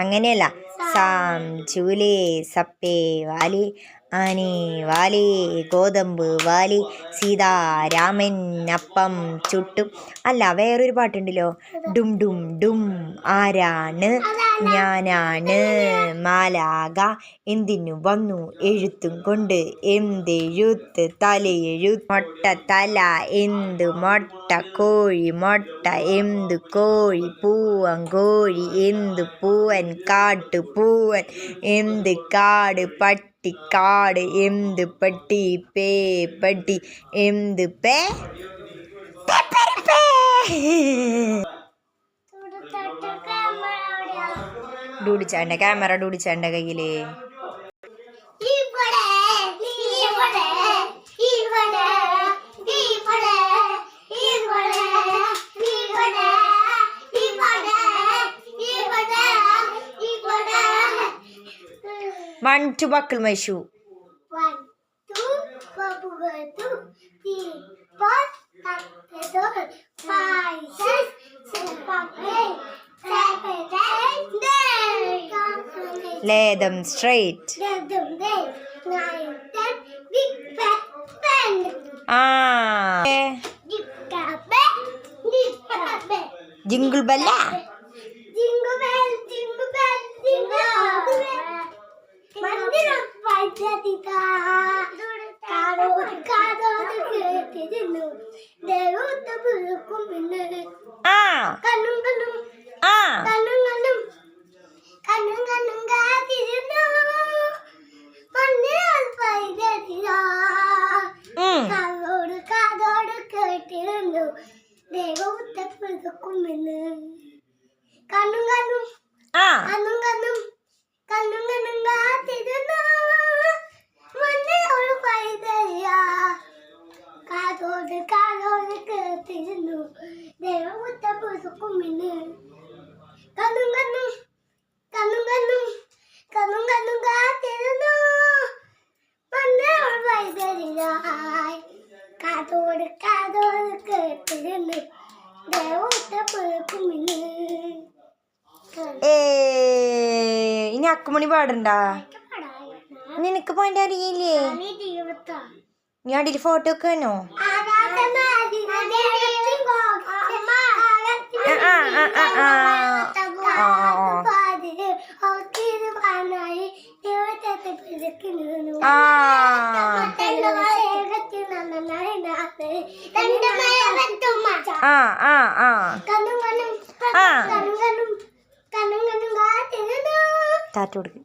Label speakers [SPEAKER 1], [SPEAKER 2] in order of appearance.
[SPEAKER 1] അങ്ങനെയല്ല. Sam ചൂലേ സപ്പേ Valley Annie Valley ഗോതമ്പ് Valley Sitharaman അപ്പം ചുട്ടു. അല്ല, വേറൊരു പാട്ടുണ്ടല്ലോ, ഡും ഡും ഡും ആരാണ്, ഞാനാണ് മാലാക, എന്തിനു വന്നു എഴുത്തും കൊണ്ട്, എന്തെഴുത്ത് തലയെഴുത്ത്, മൊട്ട തല എന്ത് മൊട്ട, കോഴി മൊട്ട എന്ത് കോഴി, പൂവൻ കോഴി എന്ത് പൂവൻ, കാട്ടു പൂവൻ എന്ത് കാട്, പട്ടിക്കാട് എന്ത് പട്ടി, പേ പട്ടി എന്ത് പേ. ഡൂഡിച്ചാൻ്റെ ക്യാമറ, ഡൂഡിച്ചാൻ്റെ കയ്യില്. One to buckle my shoe.
[SPEAKER 2] 1, 2, 3, 4, 5, 6, 7, 8.
[SPEAKER 1] Lay them straight.
[SPEAKER 2] 9, 10. Big fat pen.
[SPEAKER 1] Jingle bell.
[SPEAKER 2] Jingle bell, jingle bell, jingle bell. മന്ദിരം പദ്ധതിതാ കാതോട് കാതോട് കേട്ടിരുന്നു ദേവത്തെ പുഴുക്കും പിന്നെ കണ്ണും കണ്ണും കണ്ണും കണ്ണും കണ്ണും കണ്ണും കാത്തിരുന്നു മന്ദിരം പദ്ധതിതാ കാതോട് കാതോട് കേട്ടിരുന്നു ദേവത്തെ പുഴുക്കും പിന്നെ കണ്ണും കണ്ണും കണ്ണും കണ്ണും കണ്ണും കണ്ണും കാത്തിരുന്നു മണ്ണിനോട് പൈതറിയ കാതോട് കാതോട് കേട്ടിരുന്നു ദേവമുത്ത പുതുക്കുമിന്ന് കണ്ണും കണ്ണും കണ്ണും കണ്ണും കണ്ണും കണ്ണും കാത്തിരുന്നു മണ്ണിനോട് പൈതറിയ കാതോട് കാതോട് കേട്ടിരുന്നു ദേവമുത്ത പുതുക്കുമിന്ന്.
[SPEAKER 1] ഇനി അക്കുമണി പാടണ്ട, നിനക്ക് പാടാൻ അറിയില്ലേ? നീ അടിയിൽ ഫോട്ടോ ഒക്കെ വേണോ? ടാറ്റ കൊടുക്കും.